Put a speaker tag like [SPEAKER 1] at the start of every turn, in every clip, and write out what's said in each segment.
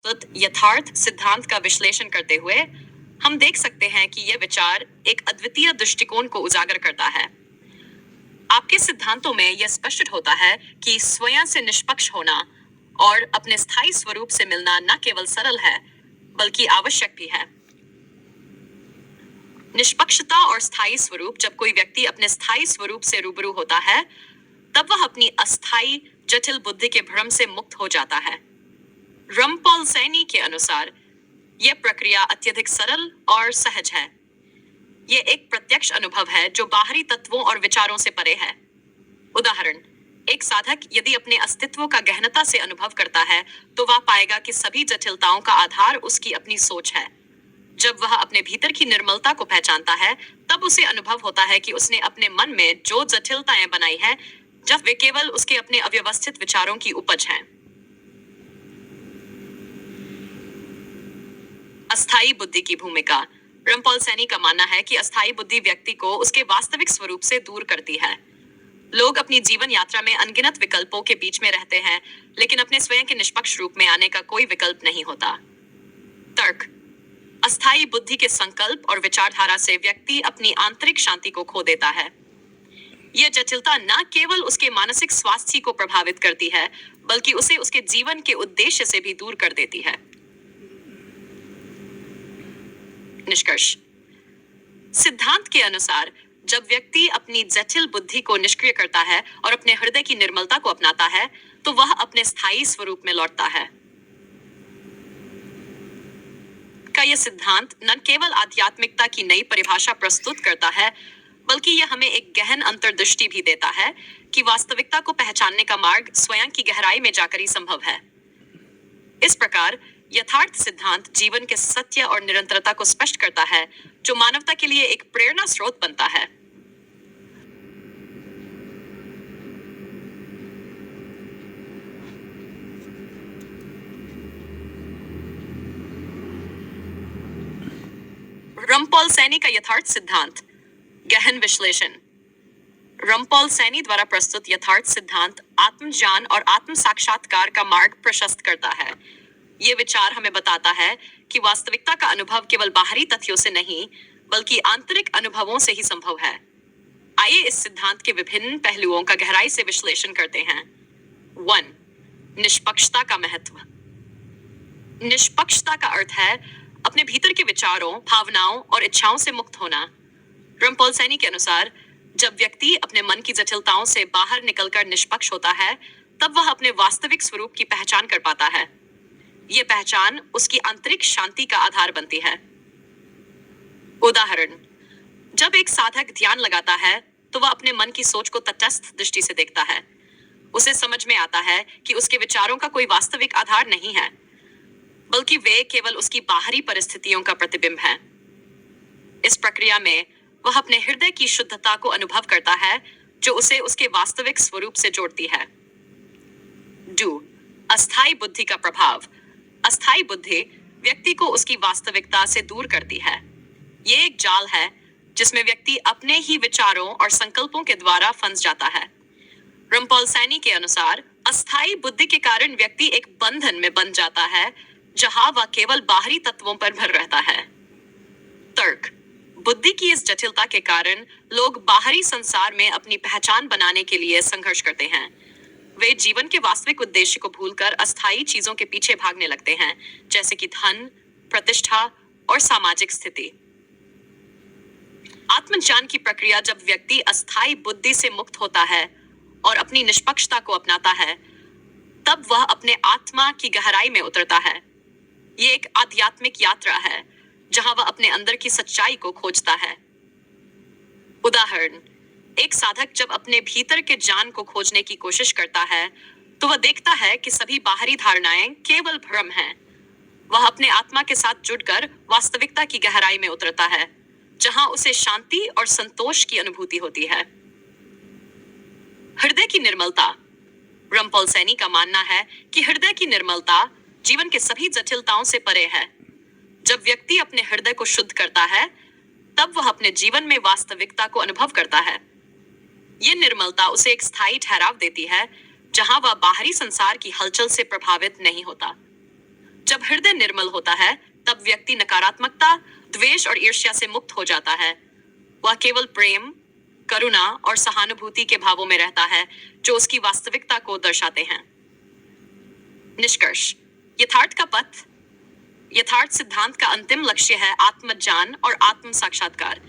[SPEAKER 1] यथार्थ सिद्धांत का विश्लेषण करते हुए हम देख सकते हैं कि यह विचार एक अद्वितीय दृष्टिकोण को उजागर करता है। आपके सिद्धांतों में यह स्पष्ट होता है कि स्वयं से निष्पक्ष होना और अपने स्थायी स्वरूप से मिलना न केवल सरल है, बल्कि आवश्यक भी है। निष्पक्षता और स्थायी स्वरूप। जब कोई व्यक्ति अपने स्थायी स्वरूप से रूबरू होता है, तब वह अपनी अस्थायी जटिल बुद्धि के भ्रम से मुक्त हो जाता है। रमपॉल सैनी के अनुसार यह प्रक्रिया अत्यधिक सरल और सहज है। यह एक प्रत्यक्ष अनुभव है जो बाहरी तत्वों और विचारों से परे है। उदाहरण, एक साधक यदि अपने अस्तित्व का गहनता से अनुभव करता है, तो वह पाएगा कि सभी जटिलताओं का आधार उसकी अपनी सोच है। जब वह अपने भीतर की निर्मलता को पहचानता है, तब उसे अनुभव होता है कि उसने अपने मन में जो जटिलताएं बनाई हैं, जब वे केवल उसके अपने अव्यवस्थित विचारों की उपज हैं। अस्थायी बुद्धि की भूमिका। रमपॉल सैनी का मानना है कि अस्थायी बुद्धि व्यक्ति को उसके वास्तविक स्वरूप से दूर करती है। लोग अपनी जीवन यात्रा में अनगिनत विकल्पों के बीच में रहते हैं, लेकिन अपने स्वयं के निष्पक्ष रूप में आने का कोई विकल्प नहीं होता। तर्क। अस्थायी बुद्धि के संकल्प और विचारधारा से व्यक्ति अपनी आंतरिक शांति को खो देता है। यह जटिलता न केवल उसके मानसिक स्वास्थ्य को प्रभावित करती है, बल्कि उसे उसके जीवन के उद्देश्य से भी दूर कर देती है। निष्कर्ष। सिद्धांत के अनुसार जब व्यक्ति अपनी जटिल बुद्धि को निष्क्रिय करता है और अपने हृदय की निर्मलता को अपनाता है, तो वह अपने स्थायी स्वरूप में लौटता है। का यह सिद्धांत न केवल आध्यात्मिकता की नई परिभाषा प्रस्तुत करता है, बल्कि यह हमें एक गहन अंतर्दृष्टि भी देता है कि वास्तविकता को पहचानने का मार्ग स्वयं की गहराई में जाकर ही संभव है। इस प्रकार यथार्थ सिद्धांत जीवन के सत्य और निरंतरता को स्पष्ट करता है, जो मानवता के लिए एक प्रेरणा स्रोत बनता है। रमपॉल सैनी का यथार्थ सिद्धांत। गहन विश्लेषण। रमपॉल सैनी द्वारा प्रस्तुत यथार्थ सिद्धांत आत्मज्ञान और आत्म साक्षात्कार का मार्ग प्रशस्त करता है। ये विचार हमें बताता है कि वास्तविकता का अनुभव केवल बाहरी तथ्यों से नहीं, बल्कि आंतरिक अनुभवों से ही संभव है। आइए इस सिद्धांत के विभिन्न पहलुओं का गहराई से विश्लेषण करते हैं। 1. निष्पक्षता का महत्व। निष्पक्षता का अर्थ है अपने भीतर के विचारों, भावनाओं और इच्छाओं से मुक्त होना। रमपॉल सैनी के अनुसार जब व्यक्ति अपने मन की जटिलताओं से बाहर निकलकर निष्पक्ष होता है, तब वह अपने वास्तविक स्वरूप की पहचान कर पाता है। यह पहचान उसकी आंतरिक शांति का आधार बनती है। उदाहरण, जब एक साधक ध्यान लगाता है, तो वह अपने मन की सोच को तटस्थ दृष्टि से देखता है। उसे समझ में आता है कि उसके विचारों का कोई वास्तविक आधार नहीं है, बल्कि वे केवल उसकी बाहरी परिस्थितियों का प्रतिबिंब हैं। इस प्रक्रिया में वह अपने हृदय की शुद्धता को अनुभव करता है, जो उसे उसके वास्तविक स्वरूप से जोड़ती है। 2. अस्थायी बुद्धि का प्रभाव। अस्थायी बुद्धि व्यक्ति को उसकी वास्तविकता से दूर करती है। ये एक जाल है जिसमें व्यक्ति अपने ही विचारों और संकल्पों के द्वारा फंस जाता है। रमपॉल सैनी के अनुसार अस्थायी बुद्धि के कारण व्यक्ति एक बंधन में बंध जाता है, जहां वह केवल बाहरी तत्वों पर भर रहता है। तर्क। बुद्धि की इस जटिलता के कारण लोग बाहरी संसार में अपनी पहचान बनाने के लिए संघर्ष करते हैं। वे जीवन के वास्तविक उद्देश्य को भूलकर अस्थायी चीजों के पीछे भागने लगते हैं, जैसे कि धन, प्रतिष्ठा और सामाजिक स्थिति। आत्मज्ञान की प्रक्रिया जब व्यक्ति अस्थायी बुद्धि से मुक्त होता है और अपनी निष्पक्षता को अपनाता है, तब वह अपने आत्मा की गहराई में उतरता है। ये एक आध्यात्मिक यात्रा है, जहां वह अपने अंदर की सच्चाई को खोजता है। उदाहरण, एक साधक जब अपने भीतर के ज्ञान को खोजने की कोशिश करता है, तो वह देखता है कि सभी बाहरी धारणाएं केवल भ्रम हैं। वह अपने आत्मा के साथ जुड़कर वास्तविकता की गहराई में उतरता है, जहां उसे शांति और संतोष की अनुभूति होती है। हृदय की निर्मलता। रमपॉल सैनी का मानना है कि हृदय की निर्मलता जीवन के सभी जटिलताओं से परे है। जब व्यक्ति अपने हृदय को शुद्ध करता है, तब वह अपने जीवन में वास्तविकता को अनुभव करता है। यह निर्मलता उसे एक स्थायी ठहराव देती है, जहां वह बाहरी संसार की हलचल से प्रभावित नहीं होता। जब जब हृदय निर्मल होता है तब व्यक्ति नकारात्मकता, द्वेष और ईर्ष्या से मुक्त हो जाता है। वह केवल प्रेम, करुणा और सहानुभूति के भावों में रहता है जो उसकी वास्तविकता को दर्शाते हैं। निष्कर्ष, यथार्थ का पथ। यथार्थ सिद्धांत का अंतिम लक्ष्य है आत्मज्ञान और आत्म साक्षात्कार।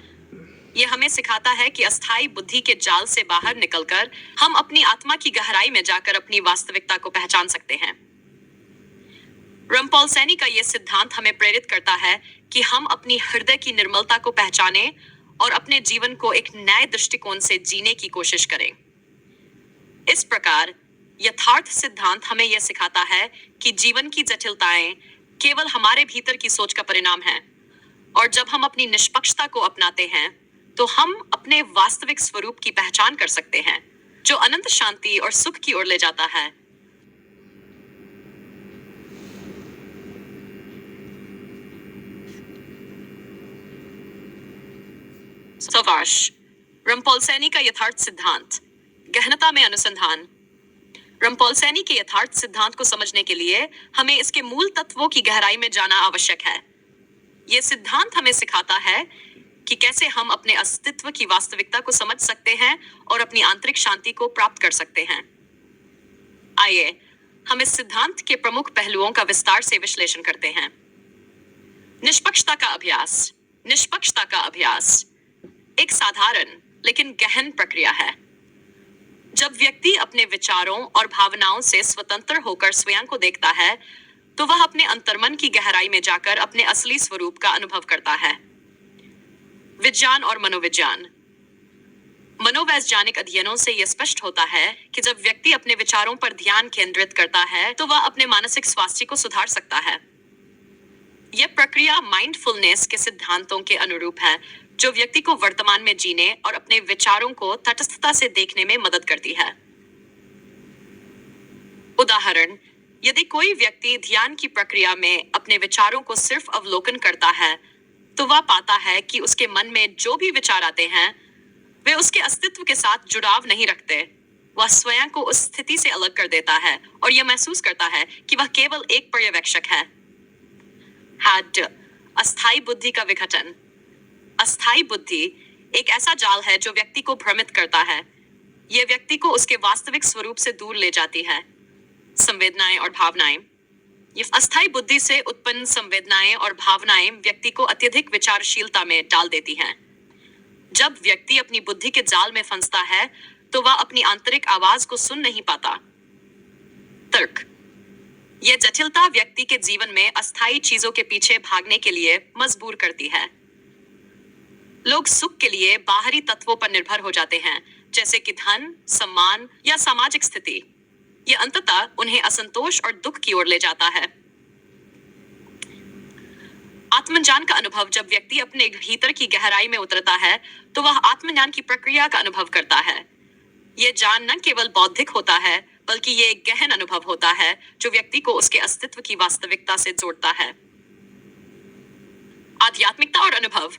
[SPEAKER 1] यह हमें सिखाता है कि अस्थायी बुद्धि के जाल से बाहर निकलकर हम अपनी आत्मा की गहराई में जाकर अपनी वास्तविकता को पहचान सकते हैं। रमपॉल सैनी का यह सिद्धांत हमें प्रेरित करता है कि हम अपनी हृदय की निर्मलता को पहचानें और अपने जीवन को एक नए दृष्टिकोण से जीने की कोशिश करें। इस प्रकार यथार्थ सिद्धांत हमें यह सिखाता है कि जीवन की जटिलताएं केवल हमारे भीतर की सोच का परिणाम है, और जब हम अपनी निष्पक्षता को अपनाते हैं तो हम अपने वास्तविक स्वरूप की पहचान कर सकते हैं, जो अनंत शांति और सुख की ओर ले जाता है। सारांश, रमपॉल सैनी का यथार्थ सिद्धांत, गहनता में अनुसंधान। रमपॉल सैनी के यथार्थ सिद्धांत को समझने के लिए हमें इसके मूल तत्वों की गहराई में जाना आवश्यक है। यह सिद्धांत हमें सिखाता है कि कैसे हम अपने अस्तित्व की वास्तविकता को समझ सकते हैं और अपनी आंतरिक शांति को प्राप्त कर सकते हैं। आइए हम इस सिद्धांत के प्रमुख पहलुओं का विस्तार से विश्लेषण करते हैं। निष्पक्षता का अभ्यास। निष्पक्षता का अभ्यास एक साधारण लेकिन गहन प्रक्रिया है। जब व्यक्ति अपने विचारों और भावनाओं से स्वतंत्र होकर स्वयं को देखता है तो वह अपने अंतर्मन की गहराई में जाकर अपने असली स्वरूप का अनुभव करता है। विज्ञान और मनोविज्ञान। मनोवैज्ञानिक अध्ययनों से यह स्पष्ट होता है कि जब व्यक्ति अपने विचारों पर ध्यान केंद्रित करता है तो वह अपने मानसिक स्वास्थ्य को सुधार सकता है। यह प्रक्रिया माइंडफुलनेस के सिद्धांतों के अनुरूप है, जो व्यक्ति को वर्तमान में जीने और अपने विचारों को तटस्थता से देखने में मदद करती है। उदाहरण, यदि कोई व्यक्ति ध्यान की प्रक्रिया में अपने विचारों को सिर्फ अवलोकन करता है तो वह पाता है कि उसके मन में जो भी विचार आते हैं वे उसके अस्तित्व के साथ जुड़ाव नहीं रखते। वह स्वयं को उस स्थिति से अलग कर देता है और यह महसूस करता है कि वह केवल एक पर्यवेक्षक है। अस्थायी बुद्धि का विघटन। अस्थायी बुद्धि एक ऐसा जाल है जो व्यक्ति को भ्रमित करता है। यह व्यक्ति को उसके वास्तविक स्वरूप से दूर ले जाती है। संवेदनाएं और भावनाएं। ये अस्थायी बुद्धि से उत्पन्न संवेदनाएं और भावनाएं व्यक्ति को अत्यधिक विचारशीलता में डाल देती हैं। जब व्यक्ति अपनी बुद्धि के जाल में फंसता है तो वह अपनी आंतरिक आवाज को सुन नहीं पाता। तर्क। यह जटिलता व्यक्ति के जीवन में अस्थायी चीजों के पीछे भागने के लिए मजबूर करती है। लोग सुख के लिए बाहरी तत्वों पर निर्भर हो जाते हैं, जैसे कि धन, सम्मान या सामाजिक स्थिति। यह अंततः उन्हें असंतोष और दुख की ओर ले जाता है। आत्मज्ञान का अनुभव। जब व्यक्ति अपने भीतर की गहराई में उतरता है तो वह आत्मज्ञान की प्रक्रिया का अनुभव करता है। यह ज्ञान न केवल बौद्धिक होता है बल्कि यह एक गहन अनुभव होता है जो व्यक्ति को उसके अस्तित्व की वास्तविकता से जोड़ता है। आध्यात्मिकता और अनुभव।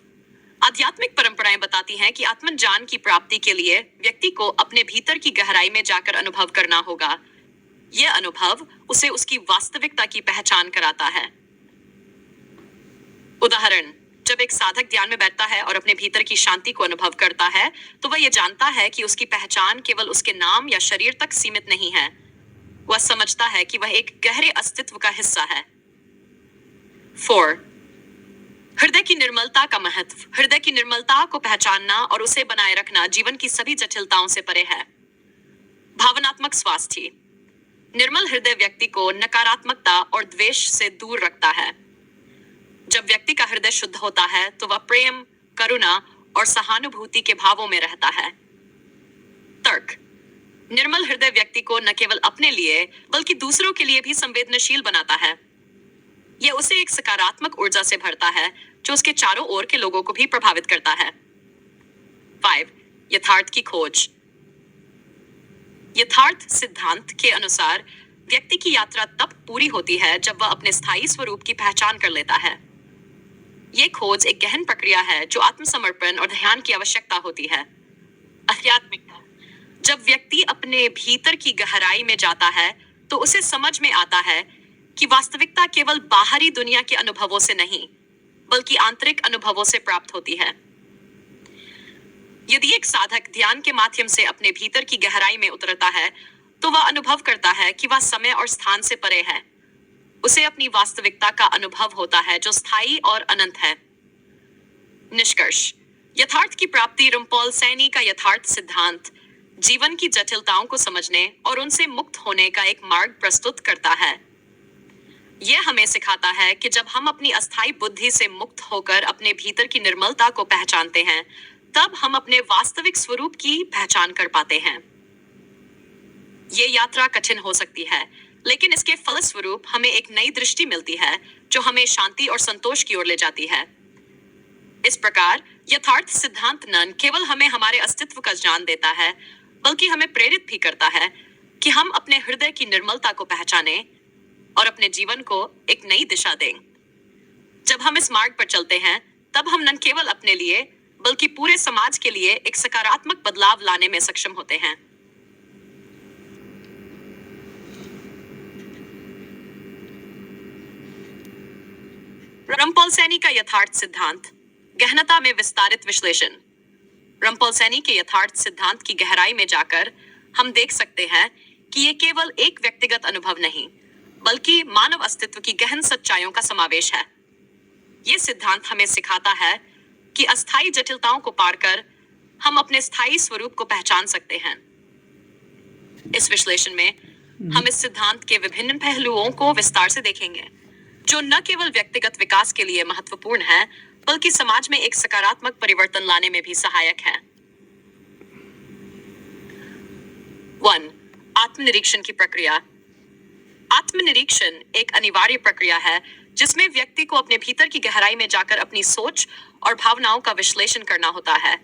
[SPEAKER 1] आध्यात्मिक परंपराएं बताती हैं कि आत्मज्ञान की प्राप्ति के लिए व्यक्ति को अपने भीतर की गहराई में जाकर अनुभव करना होगा। यह अनुभव उसे उसकी वास्तविकता की पहचान कराता है। उदाहरण, जब एक साधक ध्यान में बैठता है और अपने भीतर की शांति को अनुभव करता है तो वह यह जानता है कि उसकी पहचान केवल उसके नाम या शरीर तक सीमित नहीं है। वह समझता है कि वह एक गहरे अस्तित्व का हिस्सा है। 4. हृदय की निर्मलता का महत्व। हृदय की निर्मलता को पहचानना और उसे बनाए रखना जीवन की सभी जटिलताओं से परे है। भावनात्मक स्वास्थ्य। निर्मल हृदय व्यक्ति को नकारात्मकता और द्वेष से दूर रखता है। जब व्यक्ति का हृदय शुद्ध होता है तो वह प्रेम, करुणा और सहानुभूति के भावों में रहता है। तर्क। निर्मल हृदय व्यक्ति को न केवल अपने लिए बल्कि दूसरों के लिए भी संवेदनशील बनाता है। यह उसे एक सकारात्मक ऊर्जा से भरता है जो उसके चारों ओर के लोगों को भी प्रभावित करता है। 5. यथार्थ की खोज। यथार्थ सिद्धांत के अनुसार व्यक्ति की यात्रा तब पूरी होती है जब वह अपने स्थायी स्वरूप की पहचान कर लेता है। यह खोज एक गहन प्रक्रिया है जो आत्मसमर्पण और ध्यान की आवश्यकता होती है। आध्यात्मिकता। जब व्यक्ति अपने भीतर की गहराई में जाता है तो उसे समझ में आता है कि वास्तविकता केवल बाहरी दुनिया के अनुभवों से नहीं, बल्कि आंतरिक अनुभवों से प्राप्त होती है। यदि एक साधक ध्यान के माध्यम से अपने भीतर की गहराई में उतरता है, तो वह अनुभव करता है कि वह समय और स्थान से परे है। उसे अपनी वास्तविकता का अनुभव होता है जो स्थायी और अनंत है। निष्कर्ष: यथार्थ की प्राप्ति रंपोल सैनी का यथार्थ सिद्धांत जीवन की जटिलताओं को समझने और उनसे मुक्त होने का एक मार्ग प्रस्तुत करता है। यह हमें सिखाता है कि जब हम अपनी अस्थायी बुद्धि से मुक्त होकर अपने भीतर की निर्मलता को पहचानते हैं, तब हम अपने वास्तविक स्वरूप की पहचान कर पाते हैं। ये यात्रा कठिन हो सकती है, लेकिन इसके फलस्वरूप हमें एक नई दृष्टि मिलती है जो हमें शांति और संतोष की ओर ले जाती है। इस प्रकार यथार्थ सिद्धांत न केवल हमें हमारे अस्तित्व का ज्ञान देता है, बल्कि हमें प्रेरित भी करता है कि हम अपने हृदय की निर्मलता को पहचानें और अपने जीवन को एक नई दिशा दें। जब हम इस मार्ग पर चलते हैं, तब हम न केवल अपने लिए, बल्कि पूरे समाज के लिए एक सकारात्मक बदलाव लाने में सक्षम होते हैं। रंपोल सैनी का यथार्थ सिद्धांत, गहनता में विस्तारित विश्लेषण। रंपोल सैनी के यथार्थ सिद्धांत की गहराई में जाकर हम देख सकते हैं कि ये केवल एक व्यक्तिगत अनुभव नहीं, बल्कि मानव अस्तित्व की गहन सच्चाइयों का समावेश है। ये सिद्धांत हमें सिखाता है कि अस्थायी जटिलताओं को पार कर हम अपने स्थायी स्वरूप को पहचान सकते हैं। इस विश्लेषण में हम इस सिद्धांत के विभिन्न पहलुओं को विस्तार से देखेंगे, जो न केवल व्यक्तिगत विकास के लिए महत्वपूर्ण है, बल्कि समाज में एक सकारात्मक परिवर्तन लाने में भी सहायक है। 1. आत्मनिरीक्षण की प्रक्रिया। आत्मनिरीक्षण एक अनिवार्य प्रक्रिया है जिसमें व्यक्ति को अपने भीतर की गहराई में जाकर अपनी सोच और भावनाओं का विश्लेषण करना होता है।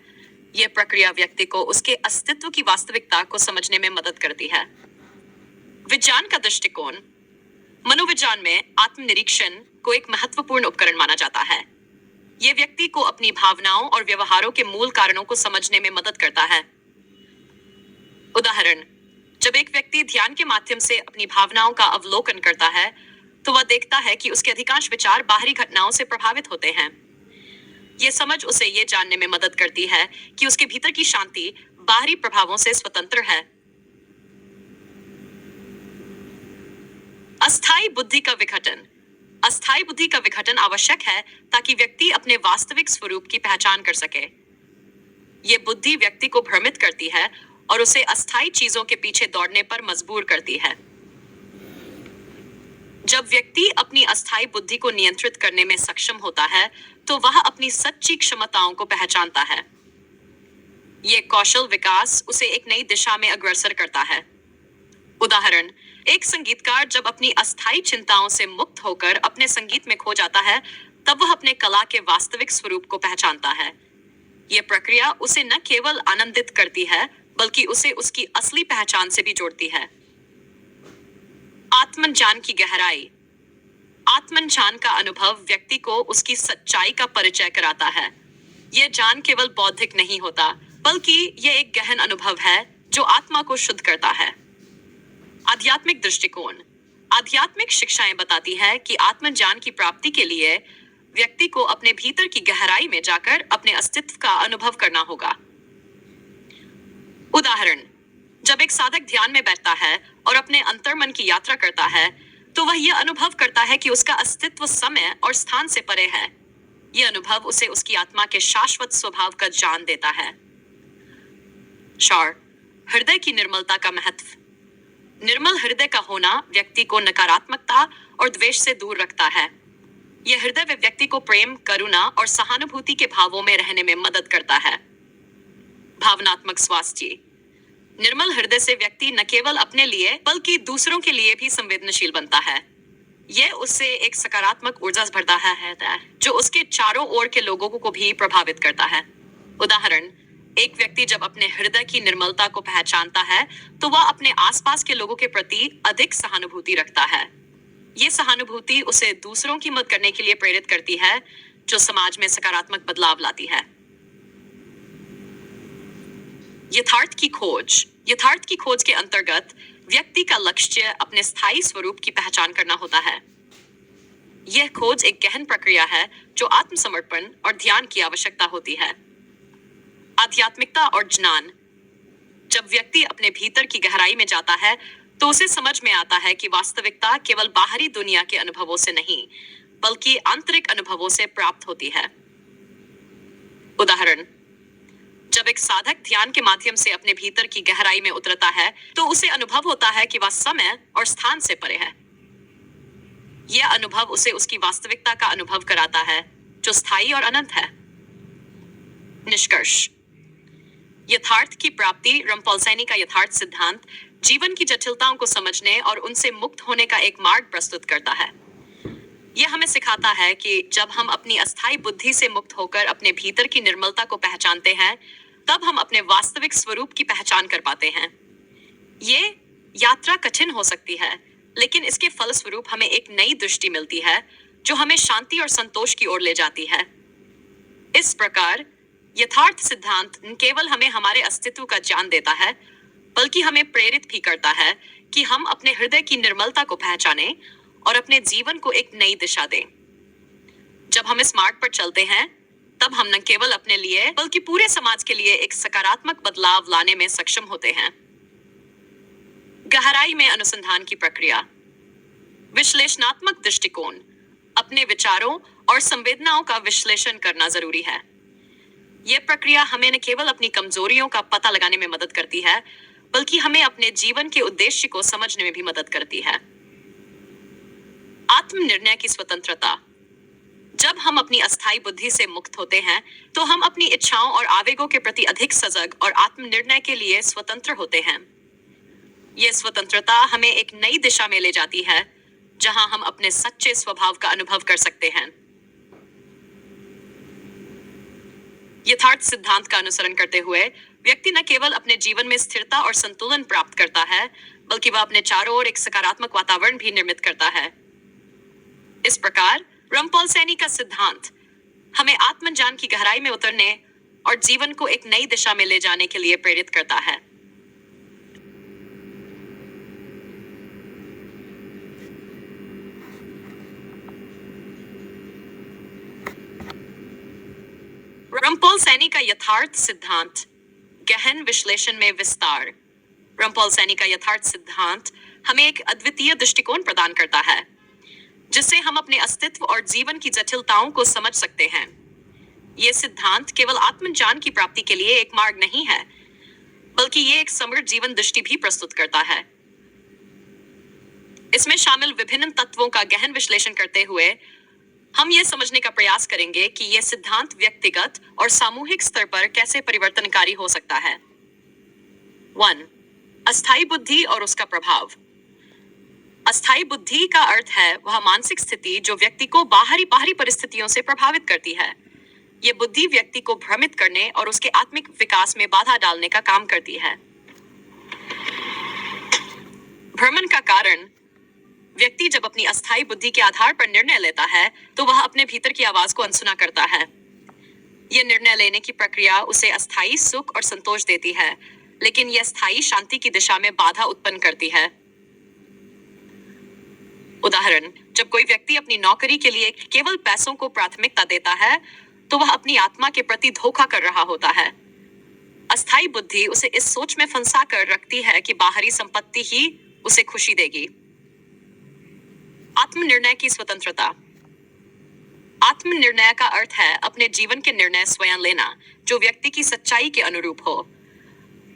[SPEAKER 1] यह प्रक्रिया व्यक्ति को उसके अस्तित्व की वास्तविकता को समझने में मदद करती है। विज्ञान का दृष्टिकोण। मनोविज्ञान में आत्मनिरीक्षण को एक महत्वपूर्ण उपकरण माना जाता है। यह व्यक्ति को अपनी भावनाओं और व्यवहारों के मूल कारणों को समझने में मदद करता है। उदाहरण: जब एक व्यक्ति ध्यान के माध्यम से अपनी भावनाओं का अवलोकन करता है, तो वह देखता है कि उसके अधिकांश विचार बाहरी घटनाओं से प्रभावित होते हैं। यह समझ उसे यह जानने में मदद करती है कि उसके भीतर की शांति बाहरी प्रभावों से स्वतंत्र है। अस्थायी बुद्धि का विघटन। अस्थायी बुद्धि का विघटन आवश्यक है ताकि व्यक्ति अपने वास्तविक स्वरूप की पहचान कर सके। यह बुद्धि व्यक्ति को भ्रमित करती है और उसे अस्थायी चीजों के पीछे दौड़ने पर मजबूर करती है। जब व्यक्ति अपनी अस्थायी बुद्धि को नियंत्रित करने में सक्षम होता है, तो वह अपनी सच्ची क्षमताओं को पहचानता है। यह कौशल विकास उसे एक नई दिशा में अग्रसर करता है। उदाहरण: एक संगीतकार जब अपनी अस्थायी चिंताओं से मुक्त होकर अपने संगीत में खो जाता है, तब वह अपने कला के वास्तविक स्वरूप को पहचानता है। यह प्रक्रिया उसे न केवल आनंदित करती है, बल्कि उसे उसकी असली पहचान से भी जोड़ती है। आत्मज्ञान की गहराई। आत्मज्ञान का अनुभव व्यक्ति को उसकी सच्चाई का परिचय कराता है। यह ज्ञान केवल बौद्धिक नहीं होता, बल्कि यह एक गहन अनुभव है जो आत्मा को शुद्ध करता है। आध्यात्मिक दृष्टिकोण। आध्यात्मिक शिक्षाएं बताती है कि आत्मज्ञान की प्राप्ति के लिए व्यक्ति को अपने भीतर की गहराई में जाकर अपने अस्तित्व का अनुभव करना होगा। उदाहरण: जब एक साधक ध्यान में बैठता है और अपने अंतर्मन की यात्रा करता है, तो वह यह अनुभव करता है कि उसका अस्तित्व समय और स्थान से परे है। यह अनुभव उसे उसकी आत्मा के शाश्वत स्वभाव का ज्ञान देता है। हृदय की निर्मलता का महत्व। निर्मल हृदय का होना व्यक्ति को नकारात्मकता और द्वेष से दूर रखता है। यह हृदय व्यक्ति को प्रेम, करुणा और सहानुभूति के भावों में रहने में मदद करता है। भावनात्मक स्वास्थ्य। निर्मल हृदय से व्यक्ति न केवल अपने लिए, बल्कि दूसरों के लिए भी संवेदनशील बनता है। यह उससे एक सकारात्मक ऊर्जा भरता है जो उसके चारों ओर के लोगों को भी प्रभावित करता है। उदाहरण: एक व्यक्ति जब अपने हृदय की निर्मलता को पहचानता है, तो वह अपने आसपास के लोगों के प्रति अधिक सहानुभूति रखता है। यह सहानुभूति उसे दूसरों की मदद करने के लिए प्रेरित करती है, जो समाज में सकारात्मक बदलाव लाती है। यथार्थ की खोज। यथार्थ की खोज के अंतर्गत व्यक्ति का लक्ष्य अपने स्थायी स्वरूप की पहचान करना होता है। यह खोज एक गहन प्रक्रिया है जो आत्मसमर्पण और ध्यान की आवश्यकता होती है। आध्यात्मिकता और ज्ञान। जब व्यक्ति अपने भीतर की गहराई में जाता है तो उसे समझ में आता है कि वास्तविकता केवल बाहरी दुनिया के अनुभवों से नहीं, बल्कि आंतरिक अनुभवों से प्राप्त होती है। उदाहरण, जब एक साधक ध्यान के माध्यम से अपने भीतर की गहराई में उतरता है तो उसे अनुभव होता है कि वह समय और स्थान से परे है। यह अनुभव उसे उसकी वास्तविकता का अनुभव कराता है जो स्थायी और अनंत है। निष्कर्ष। यथार्थ की प्राप्ति। रम्पोल्सेनी का यथार्थ सिद्धांत जीवन की जटिलताओं को समझने और उनसे मुक्त होने का एक मार्ग प्रस्तुत करता है। यह हमें सिखाता है कि जब हम अपनी अस्थायी बुद्धि से मुक्त होकर अपने भीतर की निर्मलता को पहचानते हैं, तब हम अपने वास्तविक स्वरूप की पहचान कर पाते हैं। ये यात्रा कठिन हो सकती है, लेकिन इसके फलस्वरूप हमें एक नई दृष्टि मिलती है जो हमें शांति और संतोष की ओर ले जाती है। इस प्रकार यथार्थ सिद्धांत न केवल हमें हमारे अस्तित्व का ज्ञान देता है, बल्कि हमें प्रेरित भी करता है कि हम अपने हृदय की निर्मलता को पहचानें और अपने जीवन को एक नई दिशा दें। जब हम इस मार्ग पर चलते हैं, तब हम न केवल अपने लिए बल्कि पूरे समाज के लिए एक सकारात्मक बदलाव लाने में सक्षम होते हैं। गहराई में अनुसंधान की प्रक्रिया। विश्लेषणात्मक दृष्टिकोण। अपने विचारों और संवेदनाओं का विश्लेषण करना जरूरी है। यह प्रक्रिया हमें न केवल अपनी कमजोरियों का पता लगाने में मदद करती है, बल्कि हमें अपने जीवन के उद्देश्य को समझने में भी मदद करती है। आत्मनिर्णय की स्वतंत्रता। जब हम अपनी अस्थायी बुद्धि से मुक्त होते हैं, तो हम अपनी इच्छाओं और आवेगों के प्रति अधिक सजग और आत्मनिर्णय के लिए स्वतंत्र होते हैं। यह स्वतंत्रता हमें एक नई दिशा में ले जाती है, जहां हम अपने सच्चे स्वभाव का अनुभव कर सकते हैं। यथार्थ सिद्धांत का अनुसरण करते हुए व्यक्ति न केवल अपने जीवन में स्थिरता और संतुलन प्राप्त करता है, बल्कि वह अपने चारों ओर एक सकारात्मक वातावरण भी निर्मित करता है। इस प्रकार रम्पोल्सेनी का सिद्धांत हमें आत्मज्ञान की गहराई में उतरने और जीवन को एक नई दिशा में ले जाने के लिए प्रेरित करता है। रम्पोल्सेनी का यथार्थ सिद्धांत। गहन विश्लेषण में विस्तार। रम्पोल्सेनी का यथार्थ सिद्धांत हमें एक अद्वितीय दृष्टिकोण प्रदान करता है, जिससे हम अपने अस्तित्व और जीवन की जटिलताओं को समझ सकते हैं। यह सिद्धांत केवल आत्मज्ञान की प्राप्ति के लिए एक मार्ग नहीं है, बल्कि यह एक समृद्ध जीवन दृष्टि भी प्रस्तुत करता है। इसमें शामिल विभिन्न तत्वों का गहन विश्लेषण करते हुए हम यह समझने का प्रयास करेंगे कि यह सिद्धांत व्यक्तिगत और सामूहिक स्तर पर कैसे परिवर्तनकारी हो सकता है। 1. अस्थायी बुद्धि और उसका प्रभाव। अस्थायी बुद्धि का अर्थ है वह मानसिक स्थिति जो व्यक्ति को बाहरी परिस्थितियों से प्रभावित करती है। यह बुद्धि व्यक्ति को भ्रमित करने और उसके आत्मिक विकास में बाधा डालने का काम करती है। भ्रमण का कारण। व्यक्ति जब अपनी अस्थायी बुद्धि के आधार पर निर्णय लेता है, तो वह अपने भीतर की आवाज को अनसुना करता है। यह निर्णय लेने की प्रक्रिया उसे अस्थायी सुख और संतोष देती है, लेकिन यह स्थायी शांति की दिशा में बाधा उत्पन्न करती है। उदाहरण, जब कोई व्यक्ति अपनी नौकरी के लिए केवल पैसों को प्राथमिकता देता है, तो वह अपनी आत्मा के प्रति धोखा कर रहा होता है। अस्थायी बुद्धि उसे इस सोच में फंसा कर रखती है कि बाहरी संपत्ति ही उसे खुशी देगी। आत्मनिर्णय की स्वतंत्रता। आत्मनिर्णय का अर्थ है अपने जीवन के निर्णय स्वयं लेना, जो व्यक्ति की सच्चाई के अनुरूप हो।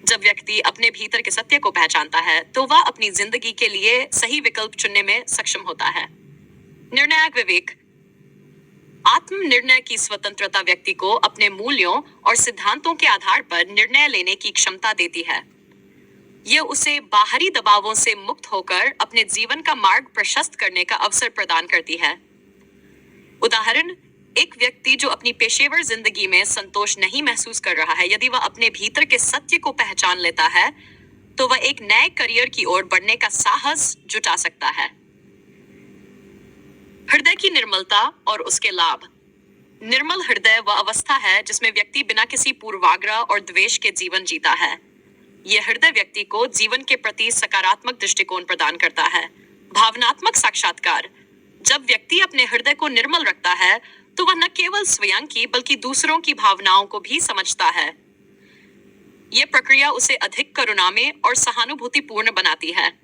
[SPEAKER 1] जब व्यक्ति अपने भीतर के सत्य को पहचानता है, तो वह अपनी जिंदगी के लिए सही विकल्प चुनने में सक्षम होता है। निर्णायक विवेक। आत्मनिर्णय की स्वतंत्रता व्यक्ति को अपने मूल्यों और सिद्धांतों के आधार पर निर्णय लेने की क्षमता देती है। यह उसे बाहरी दबावों से मुक्त होकर अपने जीवन का मार्ग प्रशस्त करने का अवसर प्रदान करती है। उदाहरण, एक व्यक्ति जो अपनी पेशेवर जिंदगी में संतोष नहीं महसूस कर रहा है, यदि वह अपने भीतर के सत्य को पहचान लेता है, तो वह एक नए करियर की ओर बढ़ने का साहस जुटा सकता है। हृदय की निर्मलता और उसके लाभ। निर्मल हृदय वह अवस्था है जिसमें व्यक्ति बिना किसी पूर्वाग्रह और द्वेष के जीवन जीता है। यह हृदय व्यक्ति को जीवन के प्रति सकारात्मक दृष्टिकोण प्रदान करता है। भावनात्मक साक्षात्कार। जब व्यक्ति अपने हृदय को निर्मल रखता है, तो वह न केवल स्वयं की बल्कि दूसरों की भावनाओं को भी समझता है। यह प्रक्रिया उसे अधिक करुणामय और सहानुभूतिपूर्ण बनाती है।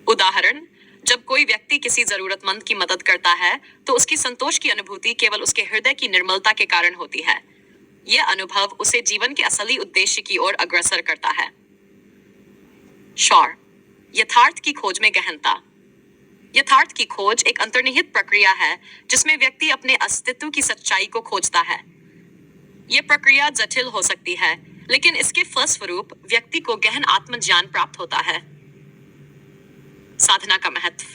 [SPEAKER 1] उदाहरण, जब कोई व्यक्ति किसी जरूरतमंद की मदद करता है, तो उसकी संतोष की अनुभूति केवल उसके हृदय की निर्मलता के कारण होती है। यह अनुभव उसे जीवन के असली उद्देश्य की ओर अग्रसर करता है। शौर। यथार्थ की खोज में गहनता। यथार्थ की खोज एक अंतर्निहित प्रक्रिया है जिसमें व्यक्ति अपने अस्तित्व की सच्चाई को खोजता है। यह प्रक्रिया जटिल हो सकती है, लेकिन इसके फलस्वरूप व्यक्ति को गहन आत्मज्ञान प्राप्त होता है। साधना का महत्व।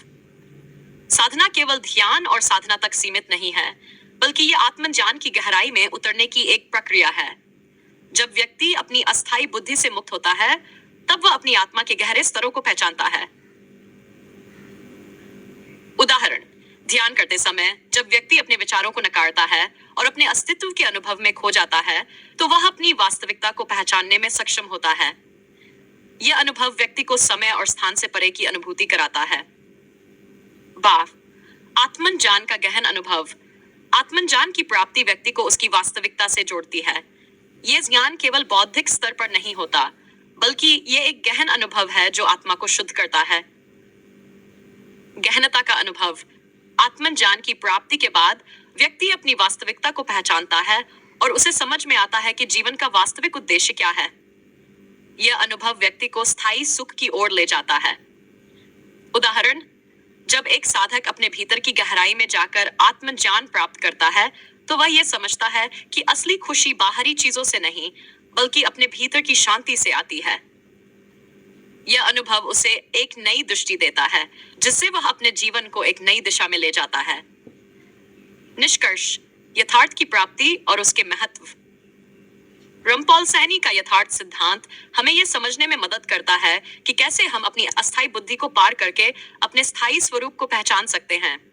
[SPEAKER 1] साधना केवल ध्यान और साधना तक सीमित नहीं है, बल्कि यह आत्मज्ञान की गहराई में उतरने की एक प्रक्रिया है। जब व्यक्ति अपनी अस्थायी बुद्धि से मुक्त होता है, तब वह अपनी आत्मा के गहरे स्तरों को पहचानता है। उदाहरण, ध्यान करते समय जब व्यक्ति अपने विचारों को नकारता है और अपने अस्तित्व के अनुभव में खो जाता है, तो वह अपनी वास्तविकता को पहचानने में सक्षम होता है। यह अनुभव व्यक्ति को समय और स्थान से परे की अनुभूति कराता है। भाव। आत्मज्ञान का गहन अनुभव। आत्मज्ञान की प्राप्ति व्यक्ति को उसकी वास्तविकता से जोड़ती है। यह ज्ञान केवल बौद्धिक स्तर पर नहीं होता, बल्कि यह एक गहन अनुभव है जो आत्मा को शुद्ध करता है। गहनता का अनुभव। आत्मज्ञान की प्राप्ति के बाद व्यक्ति अपनी वास्तविकता को पहचानता है और उसे समझ में आता है कि जीवन का वास्तविक उद्देश्य क्या है। यह अनुभव व्यक्ति को स्थायी सुख की ओर ले जाता है। उदाहरण, जब एक साधक अपने भीतर की गहराई में जाकर आत्मज्ञान प्राप्त करता है, तो वह यह समझता है कि असली खुशी बाहरी चीजों से नहीं, बल्कि अपने भीतर की शांति से आती है। यह अनुभव उसे एक नई दृष्टि देता है, जिससे वह अपने जीवन को एक नई दिशा में ले जाता है। निष्कर्ष। यथार्थ की प्राप्ति और उसके महत्व। रमपॉल सैनी का यथार्थ सिद्धांत हमें यह समझने में मदद करता है कि कैसे हम अपनी अस्थायी बुद्धि को पार करके अपने स्थायी स्वरूप को पहचान सकते हैं।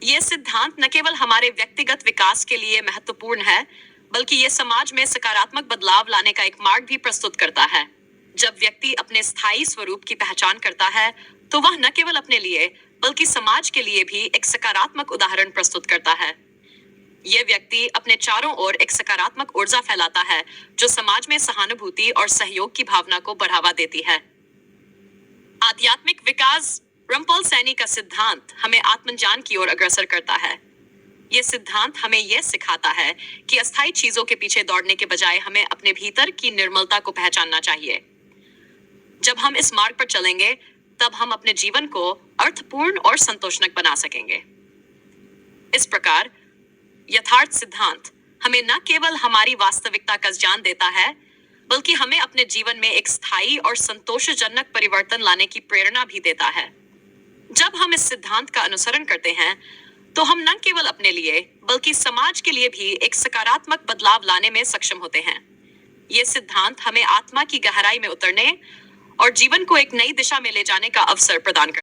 [SPEAKER 1] यह सिद्धांत न केवल हमारे व्यक्तिगत विकास के लिए महत्वपूर्ण है, बल्कि यह समाज में सकारात्मक बदलाव लाने का एक मार्ग भी प्रस्तुत करता है। जब व्यक्ति अपने स्थायी स्वरूप की पहचान करता है, तो वह न केवल अपने लिए बल्कि समाज के लिए भी एक सकारात्मक उदाहरण प्रस्तुत करता है। यह व्यक्ति अपने चारों ओर एक सकारात्मक ऊर्जा फैलाता है, जो समाज में सहानुभूति और सहयोग की भावना को बढ़ावा देती है। आध्यात्मिक विकास। रमपॉल सैनी का सिद्धांत हमें आत्मज्ञान की ओर अग्रसर करता है। यह सिद्धांत हमें यह सिखाता है कि अस्थायी चीजों के पीछे दौड़ने के बजाय हमें अपने भीतर की निर्मलता को पहचानना चाहिए। जब हम इस मार्ग पर चलेंगे, तब हम अपने जीवन को अर्थपूर्ण और संतोषजनक बना सकेंगे। इस प्रकार यथार्थ सिद्धांत हमें न केवल हमारी वास्तविकता का ज्ञान देता है, बल्कि हमें अपने जीवन में एक स्थायी और संतोषजनक परिवर्तन लाने की प्रेरणा भी देता है। जब हम इस सिद्धांत का अनुसरण करते हैं, तो हम न केवल अपने लिए बल्कि समाज के लिए भी एक सकारात्मक बदलाव लाने में सक्षम होते हैं। यह सिद्धांत हमें आत्मा की गहराई में उतरने और जीवन को एक नई दिशा में ले जाने का अवसर प्रदान करता है।